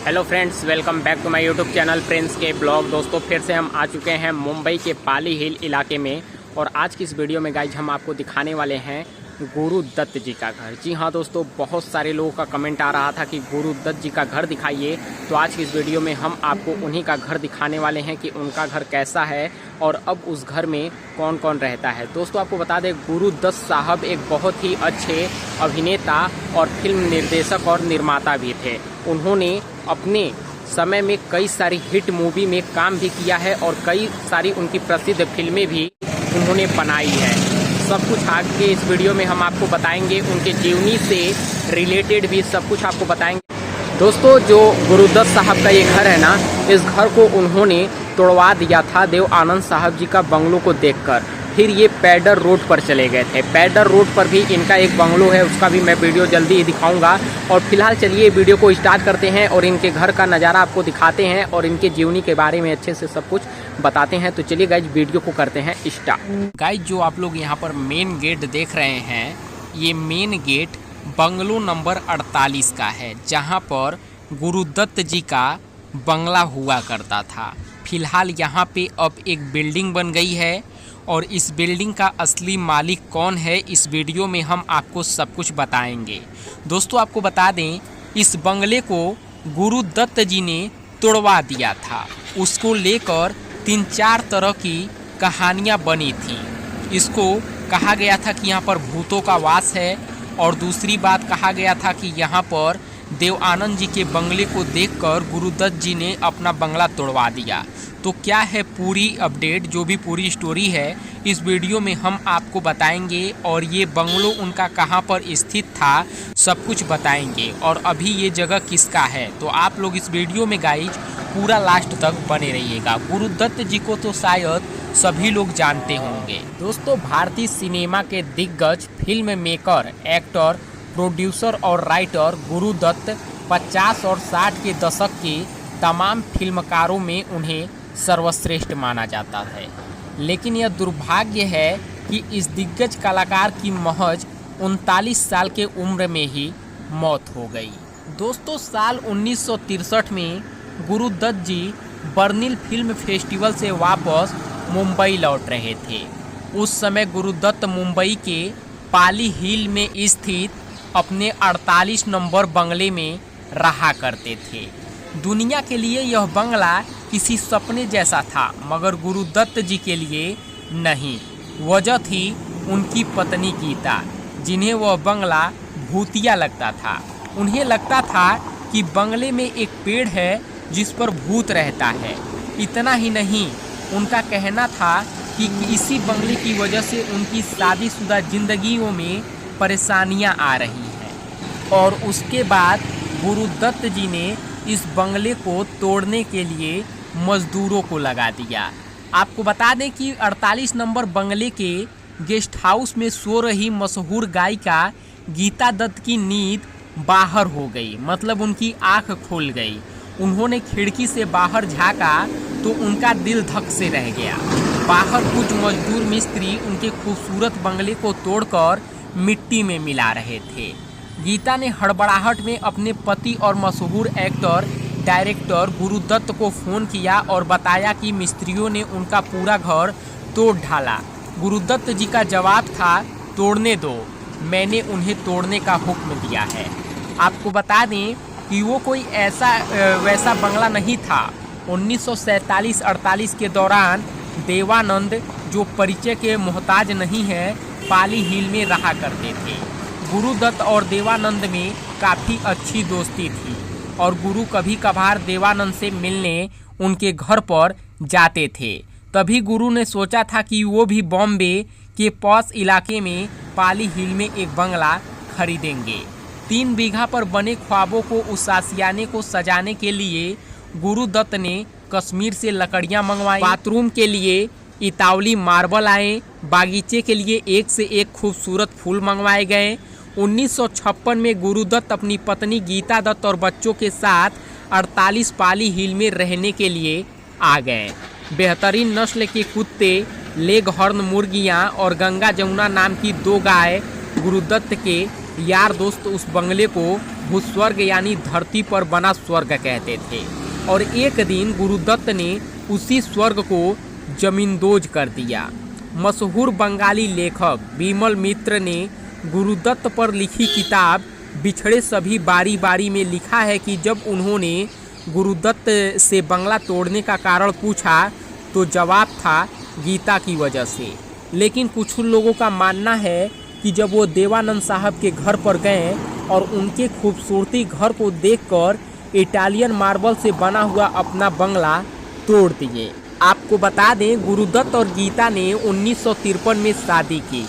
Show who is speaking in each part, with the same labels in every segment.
Speaker 1: Hello friends, welcome back to my YouTube channel friends के blog. दोस्तों फिर से हम आ चुके हैं मुंबई के पाली हिल इलाके में और आज की इस वीडियो में गाइज हम आपको दिखाने वाले हैं गुरु दत्त जी का घर। जी हाँ दोस्तों, बहुत सारे लोगों का कमेंट आ रहा था कि गुरु दत्त जी का घर दिखाइए, तो आज की इस वीडियो में हम आपको उन्हीं का घर दिखाने वाले हैं कि उनका घर कैसा है और अब उस घर में कौन कौन रहता है। दोस्तों आपको बता दें, गुरु दत्त साहब एक बहुत ही अच्छे अभिनेता और फिल्म निर्देशक और निर्माता भी थे। उन्होंने अपने समय में कई सारी हिट मूवी में काम भी किया है और कई सारी उनकी प्रसिद्ध फिल्में भी उन्होंने बनाई है। सब कुछ आगे इस वीडियो में हम आपको बताएंगे, उनके जीवनी से रिलेटेड भी सब कुछ आपको बताएंगे। दोस्तों जो गुरुदत्त साहब का ये घर है ना, इस घर को उन्होंने तोड़वा दिया था देव आनंद साहब जी का बंगलों को देखकर। फिर ये पैडर रोड पर चले गए थे। पैडर रोड पर भी इनका एक बंगलो है, उसका भी मैं वीडियो जल्दी ही दिखाऊंगा। और फिलहाल चलिए वीडियो को स्टार्ट करते हैं और इनके घर का नज़ारा आपको दिखाते हैं और इनके जीवनी के बारे में अच्छे से सब कुछ बताते हैं। तो चलिए गाइज वीडियो को करते हैं स्टार्ट। गाइज जो आप लोग यहाँ पर मेन गेट देख रहे हैं, ये मेन गेट बंगलो नंबर 48 का है, जहाँ पर गुरुदत्त जी का बंगला हुआ करता था। फिलहाल यहाँ पे अब एक बिल्डिंग बन गई है और इस बिल्डिंग का असली मालिक कौन है, इस वीडियो में हम आपको सब कुछ बताएंगे। दोस्तों आपको बता दें, इस बंगले को गुरु दत्त जी ने तोड़वा दिया था। उसको लेकर 3-4 तरह की कहानियाँ बनी थी। इसको कहा गया था कि यहाँ पर भूतों का वास है और दूसरी बात कहा गया था कि यहाँ पर देव आनंद जी के बंगले को देखकर गुरुदत्त जी ने अपना बंगला तोड़वा दिया। तो क्या है पूरी अपडेट, जो भी पूरी स्टोरी है इस वीडियो में हम आपको बताएंगे और ये बंगलो उनका कहाँ पर स्थित था सब कुछ बताएंगे और अभी ये जगह किसका है। तो आप लोग इस वीडियो में गाइज पूरा लास्ट तक बने रहिएगा। गुरुदत्त जी को तो शायद सभी लोग जानते होंगे। दोस्तों भारतीय सिनेमा के दिग्गज फिल्म मेकर, एक्टर, प्रोड्यूसर और राइटर गुरुदत्त 50 और 60 के दशक के तमाम फिल्मकारों में उन्हें सर्वश्रेष्ठ माना जाता है। लेकिन यह दुर्भाग्य है कि इस दिग्गज कलाकार की महज 39 साल के उम्र में ही मौत हो गई। दोस्तों साल 1963 में गुरुदत्त जी बर्निल फिल्म फेस्टिवल से वापस मुंबई लौट रहे थे। उस समय गुरुदत्त मुंबई के पाली हिल में स्थित अपने 48 नंबर बंगले में रहा करते थे। दुनिया के लिए यह बंगला किसी सपने जैसा था, मगर गुरुदत्त जी के लिए नहीं। वजह थी उनकी पत्नी गीता, जिन्हें वह बंगला भूतिया लगता था। उन्हें लगता था कि बंगले में एक पेड़ है जिस पर भूत रहता है। इतना ही नहीं, उनका कहना था कि इसी बंगले की वजह से उनकी शादीशुदा जिंदगियों में परेशानियां आ रही हैं। और उसके बाद गुरुदत्त जी ने इस बंगले को तोड़ने के लिए मजदूरों को लगा दिया। आपको बता दें कि 48 नंबर बंगले के गेस्ट हाउस में सो रही मशहूर गायिका गीता दत्त की नींद बाहर हो गई, मतलब उनकी आंख खुल गई। उन्होंने खिड़की से बाहर झांका तो उनका दिल धक से रह गया। बाहर कुछ मजदूर मिस्त्री उनके खूबसूरत बंगले को तोड़कर मिट्टी में मिला रहे थे। गीता ने हड़बड़ाहट में अपने पति और मशहूर एक्टर डायरेक्टर गुरुदत्त को फ़ोन किया और बताया कि मिस्त्रियों ने उनका पूरा घर तोड़ डाला। गुरुदत्त जी का जवाब था, तोड़ने दो, मैंने उन्हें तोड़ने का हुक्म दिया है। आपको बता दें कि वो कोई वैसा बंगला नहीं था। 1947-48 के दौरान देवानंद, जो परिचय के मोहताज नहीं है, पाली हिल में रहा करते थे। गुरुदत्त और देवानंद में काफ़ी अच्छी दोस्ती थी और गुरु कभी कभार देवानंद से मिलने उनके घर पर जाते थे। तभी गुरु ने सोचा था कि वो भी बॉम्बे के पॉश इलाके में पाली हिल में एक बंगला खरीदेंगे। 3 बीघा पर बने ख्वाबों को, उस आशियाने को सजाने के लिए गुरुदत्त ने कश्मीर से लकड़ियाँ मंगवाई। बाथरूम के लिए इतावली मार्बल आए, बागीचे के लिए एक से एक खूबसूरत फूल मंगवाए गए। 1956 में गुरुदत्त अपनी पत्नी गीता दत्त और बच्चों के साथ 48 पाली हिल में रहने के लिए आ गए। बेहतरीन नस्ल के कुत्ते, लेग हॉर्न मुर्गियाँ और गंगा जमुना नाम की 2 गाय गुरुदत्त के यार दोस्त उस बंगले को
Speaker 2: भूस्वर्ग यानी धरती पर बना स्वर्ग कहते थे। और एक दिन गुरुदत्त ने उसी स्वर्ग को जमींदोज कर दिया। मशहूर बंगाली लेखक बिमल मित्र ने गुरुदत्त पर लिखी किताब बिछड़े सभी बारी बारी में लिखा है कि जब उन्होंने गुरुदत्त से बंगला तोड़ने का कारण पूछा तो जवाब था गीता की वजह से। लेकिन कुछ लोगों का मानना है कि जब वो देवानंद साहब के घर पर गए और उनके खूबसूरती घर को देखकर इटालियन मार्बल से बना हुआ अपना बंगला तोड़ दिए। आपको बता दें गुरुदत्त और गीता ने 1953 में शादी की,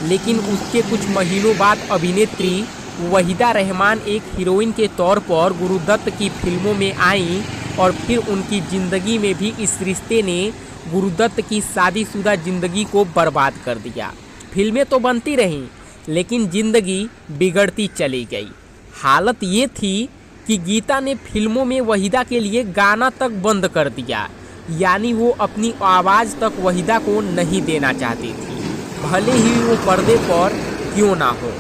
Speaker 2: लेकिन उसके कुछ महीनों बाद अभिनेत्री वहीदा रहमान एक हीरोइन के तौर पर गुरुदत्त की फिल्मों में आईं और फिर उनकी ज़िंदगी में भी इस रिश्ते ने गुरुदत्त की शादीशुदा ज़िंदगी को बर्बाद कर दिया। फिल्में तो बनती रहीं लेकिन ज़िंदगी बिगड़ती चली गई। हालत ये थी कि गीता ने फिल्मों में वहीदा के लिए गाना तक बंद कर दिया, यानी वो अपनी आवाज़ तक वहीदा को नहीं देना चाहती थी, भले ही वो पर्दे पर क्यों ना हो।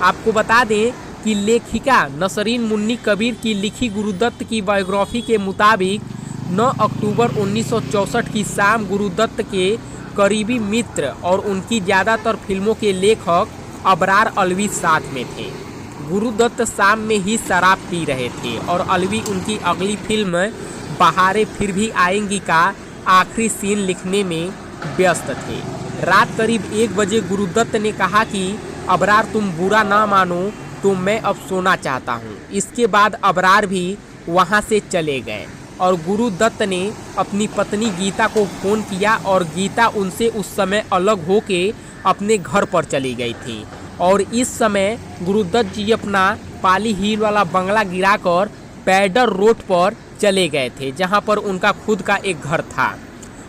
Speaker 2: आपको बता दें कि लेखिका नसरीन मुन्नी कबीर की लिखी गुरुदत्त की बायोग्राफी के मुताबिक 9 अक्टूबर 1964 की शाम गुरुदत्त के करीबी मित्र और उनकी ज़्यादातर फिल्मों के लेखक अबरार अलवी साथ में थे। गुरुदत्त शाम में ही शराब पी रहे थे और अलवी उनकी अगली फिल्म बहारें फिर भी आएंगी का आखिरी सीन लिखने में व्यस्त थे। रात करीब 1 बजे गुरुदत्त ने कहा कि अबरार तुम बुरा ना मानो तो मैं अब सोना चाहता हूँ। इसके बाद अबरार भी वहाँ से चले गए और गुरुदत्त ने अपनी पत्नी गीता को फ़ोन किया और गीता उनसे उस समय अलग होके अपने घर पर चली गई थी। और इस समय गुरुदत्त जी अपना पाली हिल वाला बंगला गिराकर पैडर रोड पर चले गए थे, जहाँ पर उनका खुद का एक घर था।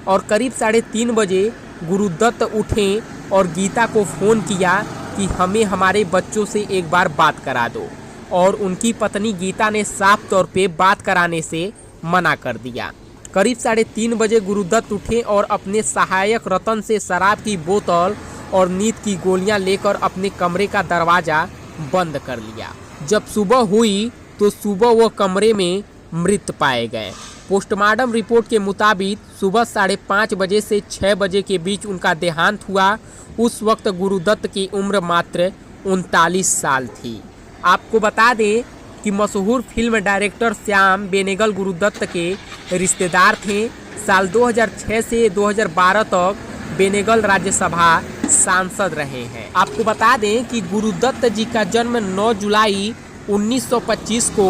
Speaker 2: और करीब 3:30 बजे गुरुदत्त उठे और गीता को फ़ोन किया कि हमें हमारे बच्चों से एक बार बात करा दो, और उनकी पत्नी गीता ने साफ तौर पे बात कराने से मना कर दिया। करीब 3:30 बजे गुरुदत्त उठे और अपने सहायक रतन से शराब की बोतल और नींद की गोलियां लेकर अपने कमरे का दरवाज़ा बंद कर लिया। जब सुबह हुई तो सुबह वो कमरे में मृत पाए गए। पोस्टमार्टम रिपोर्ट के मुताबिक सुबह 5:30 बजे से 6 बजे के बीच उनका देहांत हुआ। उस वक्त गुरुदत्त की उम्र मात्र 39 साल थी। आपको बता दें कि मशहूर फिल्म डायरेक्टर श्याम बेनेगल गुरुदत्त के रिश्तेदार थे। साल 2006 से 2012 तक बेनेगल राज्यसभा सांसद रहे हैं। आपको बता दें कि गुरुदत्त जी का जन्म 9 जुलाई 1925 को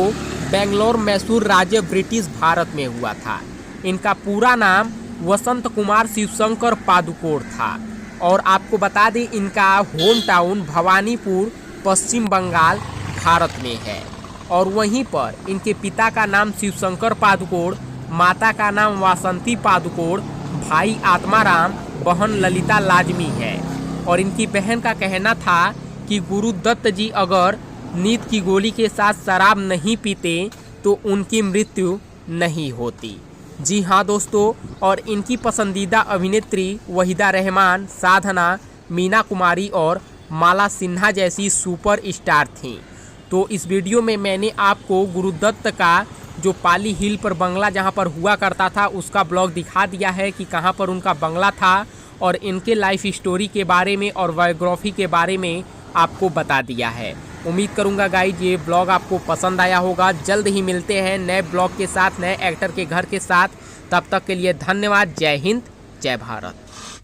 Speaker 2: बेंगलोर मैसूर राज्य ब्रिटिश भारत में हुआ था। इनका पूरा नाम वसंत कुमार शिवशंकर पादुकोण था। और आपको बता दें इनका होम टाउन भवानीपुर पश्चिम बंगाल भारत में है। और वहीं पर इनके पिता का नाम शिवशंकर पादुकोण, माता का नाम वासंती पादुकोण, भाई आत्माराम, बहन ललिता लाजमी है। और इनकी बहन का कहना था कि गुरुदत्त जी अगर नींद की गोली के साथ शराब नहीं पीते तो उनकी मृत्यु नहीं होती। जी हाँ दोस्तों, और इनकी पसंदीदा अभिनेत्री वहीदा रहमान, साधना, मीना कुमारी और माला सिन्हा जैसी सुपर स्टार थीं। तो इस वीडियो में मैंने आपको गुरुदत्त का जो पाली हिल पर बंगला जहां पर हुआ करता था उसका ब्लॉग दिखा दिया है कि कहां पर उनका बंगला था, और इनके लाइफ स्टोरी के बारे में और बायोग्राफी के बारे में आपको बता दिया है। उम्मीद करूंगा गाइज ये ब्लॉग आपको पसंद आया होगा। जल्द ही मिलते हैं नए ब्लॉग के साथ, नए एक्टर के घर के साथ। तब तक के लिए धन्यवाद। जय हिंद, जय भारत।